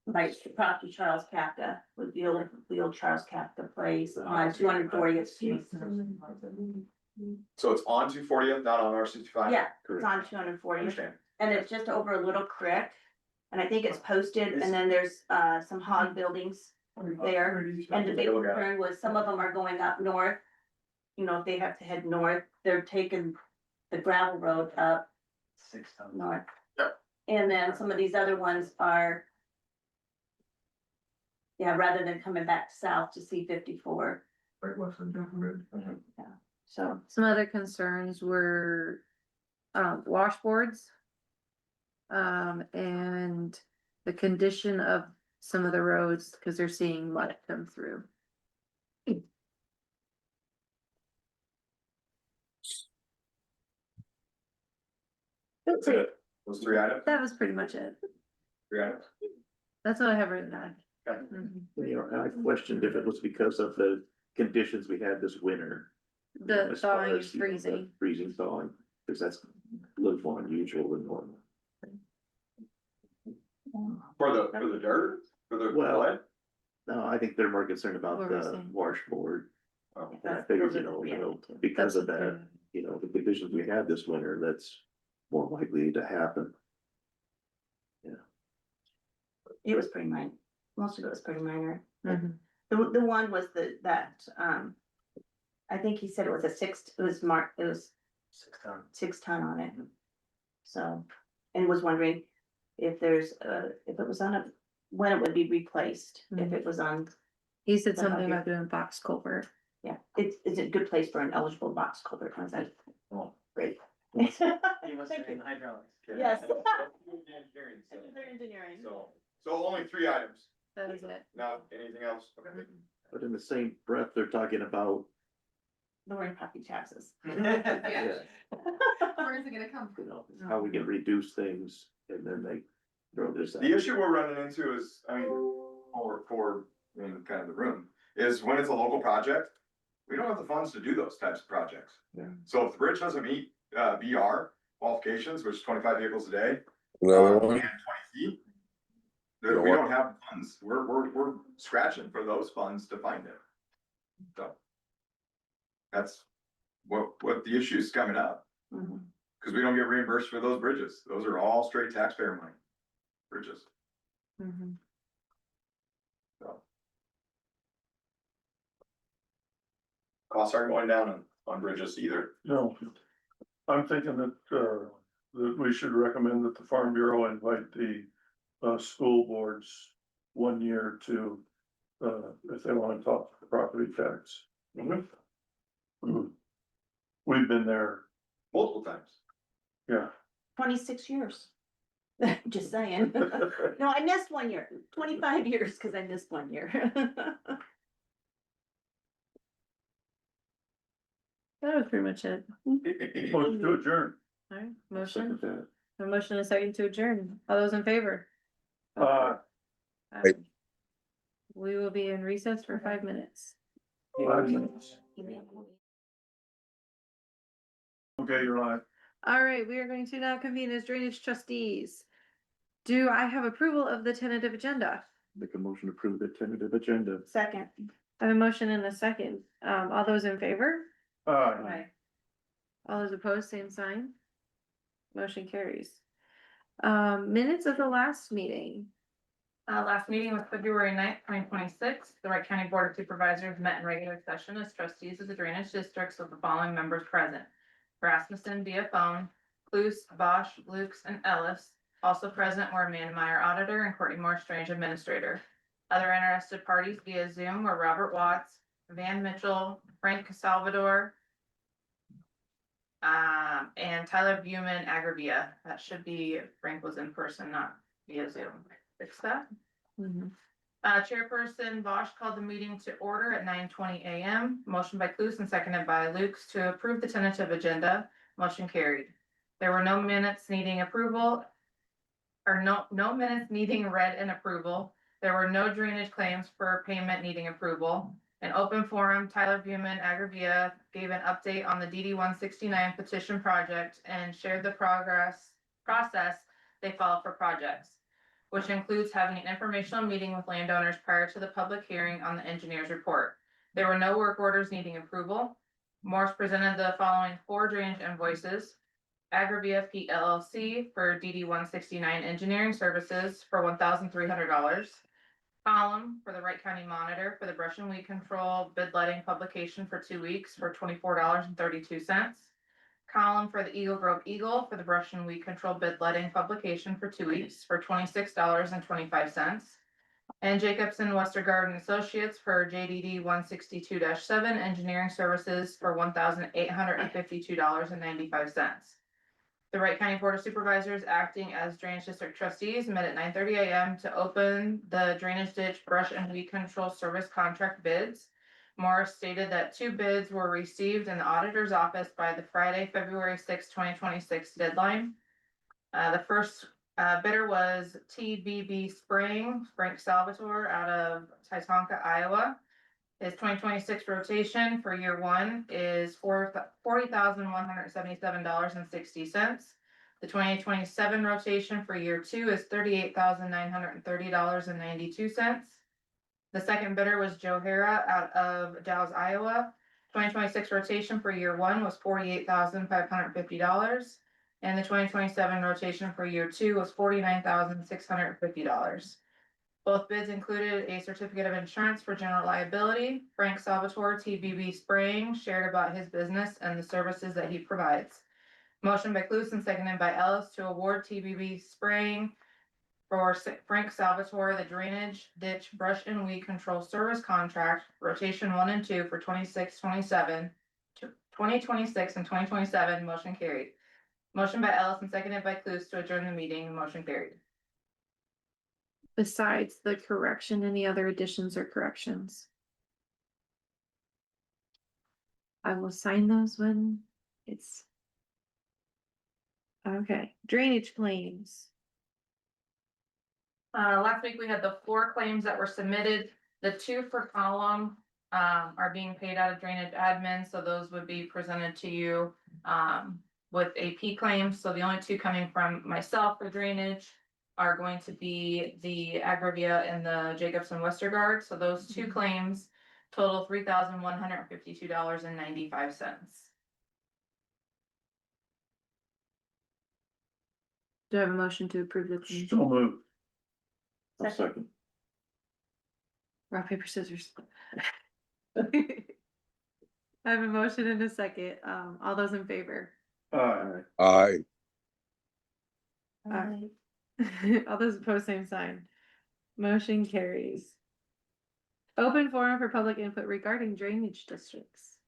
By property Charles Kafka, with the old Charles Kafka place on 240th Street. So it's on 240th, not on R65? Yeah, it's on 240th, Understand. and it's just over a little creek. And I think it's posted, and then there's some hog buildings there. And the big concern was some of them are going up north. You know, if they have to head north, they're taking the gravel road up 6 tons. north. Yep. And then some of these other ones are. Yeah, rather than coming back south to C-54, Right west of Denver Ridge. so. Some other concerns were, washboards. And the condition of some of the roads, cause they're seeing mud come through. That's it. Those 3 items? That was pretty much it. 3 items? That's what I have written down. Okay. Mhm. You know, I questioned if it was because of the conditions we had this winter. The as far thawing and as, you know, the freezing. Freezing thawing, because that's a little more unusual than normal. For the dirt? For the Well, what? No, I think they're more concerned about What we're the saying. washboard. Oh. And I figured, you know, because of That's what that, you know, the conditions we had this winter, that's more likely to happen. It was pretty minor, most of it was pretty minor. Mhm. The one was I think he said it was it was marked, it was 6 tons. 6 ton on it. So, and was wondering if there's, if it was on when it would be replaced, if it was on, He said The something hugger. about doing box culvert. yeah, it's a good place for an eligible box culvert, was that? Oh. Great. He must have Thank been you. hydraulics. Yes. Engineering, so- They're engineering. So only 3 items, That is it. not anything else? Okay. But in the same breath, they're talking about, Lowering property taxes. yeah, Where's it gonna come you know, how we can reduce things, and then they throw this out. The issue we're running into is, I mean, kind of the room, is when it's a local project, we don't have the funds to do those types of projects. Yeah. So if the bridge doesn't meet, BR qualifications, which is 25 vehicles a day. Another and one? 20 feet. We don't have funds, we're scratching for those funds to find it. So. That's what the issue is coming up, Mhm. cause we don't get reimbursed for those bridges, those are all straight taxpayer money. Bridges, Mhm. so. Costs aren't going down on bridges either. No, I'm thinking that we should recommend that the Farm Bureau invite the, school boards 1 year to, if they wanna talk property tax. Mhm. We've been there, Multiple times. yeah. 26 years. Just saying. No, I missed 1 year, 25 years, cause I missed 1 year. That was pretty much it. Motion to adjourn. Alright, Second motion, that. a motion and a second to adjourn. All those in favor? Right. We will be in recess for 5 minutes. 5 minutes. Okay, you're live. All right, we are going to now convene as drainage trustees. Do I have approval of the tentative agenda? Make a motion to approve the tentative agenda. Second. I have a motion and a second. All those in favor? All those opposed, same sign. Motion carries. Minutes of the last meeting. Last meeting was February 9th, 2026. The Wright County Board of Supervisors met in regular session as trustees of the drainage districts with the following members present. Rasmussen via phone, Cluse, Bosch, Lukes, and Ellis. Also present were Amanda Meyer, auditor, and Courtney Moore, Strange, administrator. Other interested parties via Zoom were Robert Watts, Van Mitchell, Frank Salvador, And Tyler Buman, Agravia, that should be, if Frank was in person, not via Zoom. Fix that. Chairperson Bosch called the meeting to order at 9:20 a.m. Motion by Clues and seconded by Lukes to approve the tentative agenda. Motion carried. There were no minutes needing approval. Or no minutes needing read and approval. There were no drainage claims for payment needing approval. An open forum, Tyler Buman, Agravia, gave an update on the DD 169 petition project and shared the process they follow for projects, which includes having an informational meeting with landowners prior to the public hearing on the engineer's report. There were no work orders needing approval. Morse presented the following 4 drainage invoices. Agravia P LLC for DD 169 engineering services for $1,300. Column for the Wright County Monitor for the brush and weed control bid letting publication for 2 weeks for $24.32. Column for the Eagle Grove Eagle for the brush and weed control bid letting publication for 2 weeks for $26.25. And Jacobson Westergaard and Associates for JDD 162-7 engineering services for $1,852.95. The Wright County Board of Supervisors, acting as Drainage District Trustees, met at 9:30 a.m. to open the drainage ditch, brush and weed control service contract bids. Morris stated that 2 bids were received in the auditor's office by the Friday, February 6, 2026 deadline. The first bidder was TBB Spraying, Frank Salvatore out of Titonka, Iowa. His 2026 rotation for year 1 is $40,177.60. The 2027 rotation for year 2 is $38,930.92. The second bidder was Joe Hara out of Dallas, Iowa. 2026 rotation for year 1 was $48,550. And the 2027 rotation for year 2 was $49,650. Both bids included a certificate of insurance for general liability. Frank Salvatore, TBB Spraying, shared about his business and the services that he provides. Motion by Clues and seconded by Ellis to award TBB Spraying for Frank Salvatore the drainage, ditch, brush and weed control service contract, rotation 1 and 2 for 2026 and 2027. Motion carried. Motion by Ellis and seconded by Clues to adjourn the meeting. Motion carried. Besides the correction, any other additions or corrections? I will sign those when it's. Okay, drainage claims. Last week we had the 4 claims that were submitted. The 2 for column are being paid out of drainage admin, so those would be presented to you with AP claims. So the only 2 coming from myself for drainage are going to be the Agravia and the Jacobson Westergaard. So those 2 claims total $3,152.95. Do I have a motion to approve the claims? So moved. I'll second. Rock, paper, scissors. I have a motion and a second. All those in favor? Aye. Aye. Aye. All those opposed, same sign. Motion carries. Open forum for public input regarding drainage districts.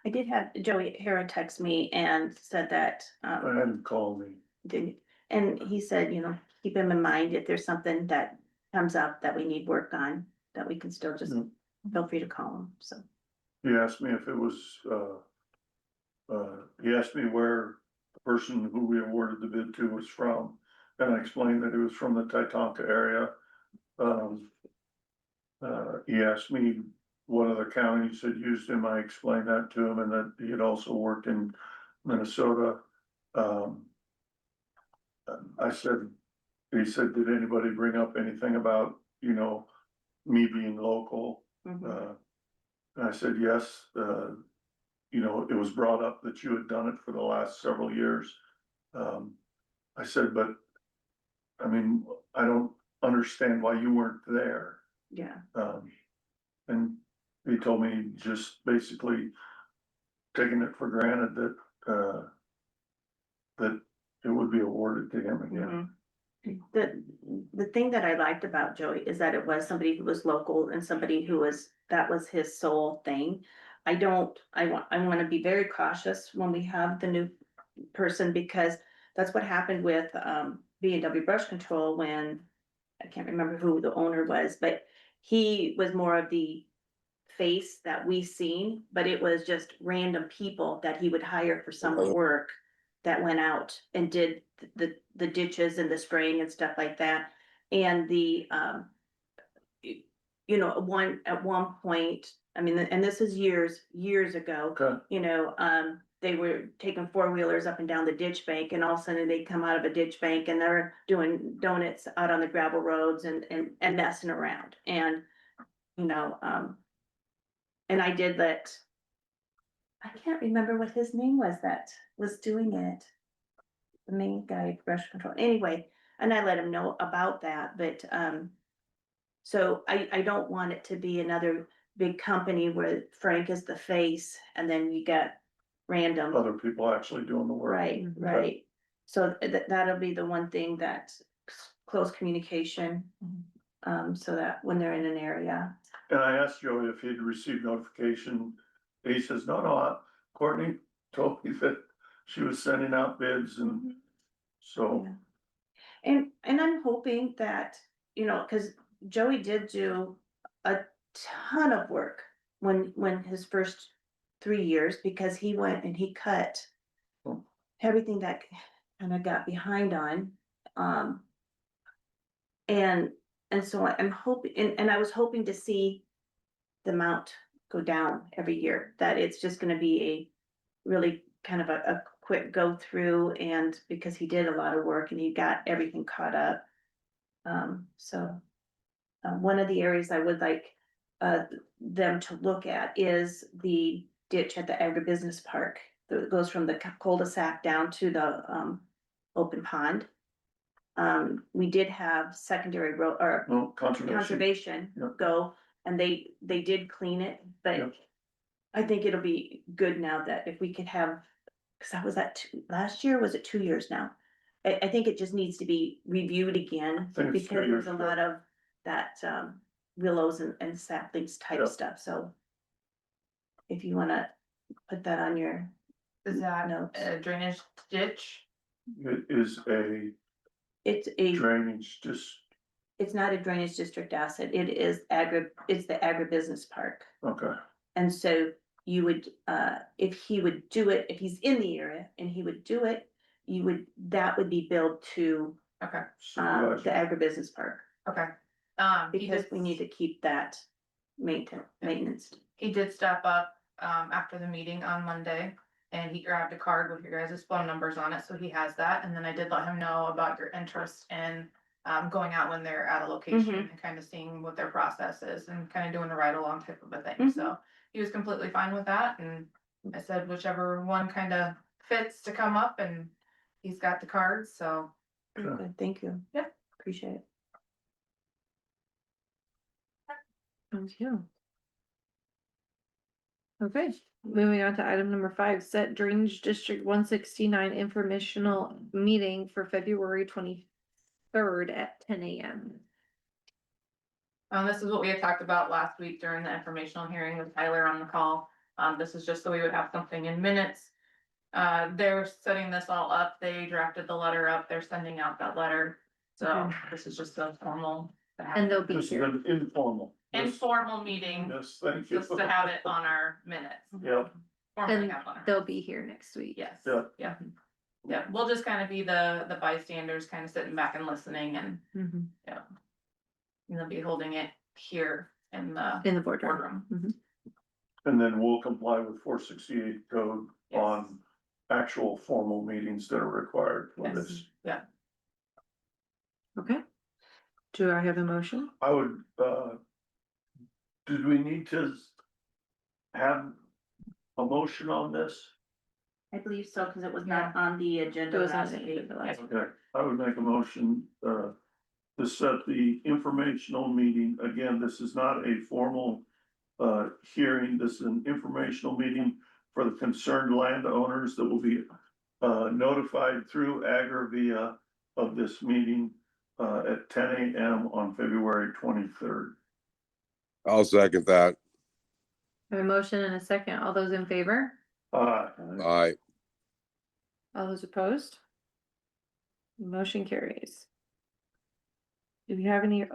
I did have Joey Hara text me and said that, I had him call me. and he said, keep him in mind if there's something that comes up that we need work on, that we can still just feel free to call him, so. He asked me if it was, he asked me where the person who we awarded the bid to was from. And I explained that it was from the Titonka area. He asked me what other counties had used him. I explained that to him and that he had also worked in Minnesota. I said, he said, did anybody bring up anything about, me being local? And I said, yes, it was brought up that you had done it for the last several years. I said, but I mean, I don't understand why you weren't there. Yeah. And he told me just basically taking it for granted that, that it would be awarded to him again. The thing that I liked about Joey is that it was somebody who was local and somebody who was that was his sole thing. I want to be very cautious when we have the new person, because that's what happened with, B&W Brush Control when, I can't remember who the owner was, but he was more of the face that we seen, but it was just random people that he would hire for summer work that went out and did the ditches and the spraying and stuff like that. And the, you know, at one point, I mean, and this is years ago, Okay. you know, they were taking four-wheelers up and down the ditch bank, and all of a sudden they'd come out of a ditch bank and they're doing donuts out on the gravel roads and messing around. And, you know, and I did let, I can't remember what his name was that was doing it. The main guy, brush control, anyway, and I let him know about that, but, so I don't want it to be another big company where Frank is the face and then you got random. Other people actually doing the work. Right, right. So that'll be the one thing that close communication, so that when they're in an area. And I asked Joey if he'd received notification. He says, no, Courtney told me that she was sending out bids and so. Yeah. And I'm hoping that, you know, cause Joey did do a ton of work when his first 3 years, because he went and he cut everything that kind of got behind on. And so I'm hoping, and I was hoping to see the amount go down every year, that it's just gonna be a really kind of a quick go through, and because he did a lot of work and he got everything caught up. One of the areas I would like them to look at is the ditch at the agribusiness park that goes from the cul-de-sac down to the open pond. We did have secondary road or No, conservation. conservation Yep. go, and they did clean it, but Yep. I think it'll be good now that if we could have, cause that was last year, or was it 2 years now? I think it just needs to be reviewed again, think it's 2 because there's years. a lot of that, willows and saplings type Yep. stuff, so. If you wanna put that on your Is that notes, a drainage ditch? It is a it's drainage, it's not a drainage district asset, it's the agribusiness park. okay. And so you would, if he would do it, if he's in the area and he would do it, that would be billed to, Okay, Supervisor. the agribusiness park, okay. because we need to keep that maintenance. He did step up, after the meeting on Monday, and he grabbed a card with your guys' phone numbers on it, so he has that, and then I did let him know about your interest in going out when they're at a location and kind of seeing what their process is and kind of doing the ride along type of a thing, so he was completely fine with that, and I said whichever one kind of fits to come up, and he's got the cards, so. Very good, thank you. Yeah. Appreciate it. Thank you. Okay, moving on to item number 5, set Drainage District 169 informational meeting for February 23rd at 10 a.m. This is what we had talked about last week during the informational hearing with Tyler on the call. This is just so we would have something in minutes. They're setting this all up. They drafted the letter up. They're sending out that letter. So Okay. this is just a formal. And they'll be This is here. an informal. Informal meeting, Yes, thank you. just to have it on our minutes. Yep, Formally And have on our. they'll be here next week. Yes, Yeah. yeah. Yeah, we'll just kind of be the bystanders, kind of sitting back and listening, and Mhm. they'll be holding it here in the In the boardroom. boardroom. Mhm. and then we'll comply with 468 code Yes. on actual formal meetings that are required for Yes. this. Yeah, Okay. Do I have a motion? I would, did we need to have a motion on this? I believe so, because it was not on the agenda It was on last the week. agenda last week. Okay, I would make a motion, to set the informational meeting. Again, this is not a formal, hearing. This is an informational meeting for the concerned landowners that will be, notified through Agravia of this meeting, at 10 a.m. on February 23rd. I'll second that. I have a motion and a second. All those in favor? Aye. All those opposed? Motion carries. Do we have any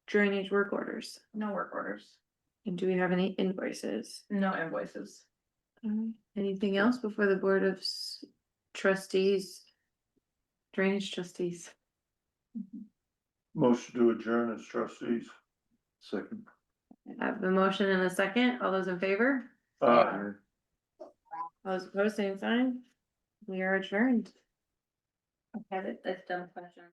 drainage work orders? No work orders, And do we have any invoices? no invoices. Anything else before the Board of Trustees? Drainage trustees. Motion to adjourn as trustees. Second. I have the motion and a second. All those in favor? Aye. All those opposed, same sign. We are adjourned. Okay, that's done question.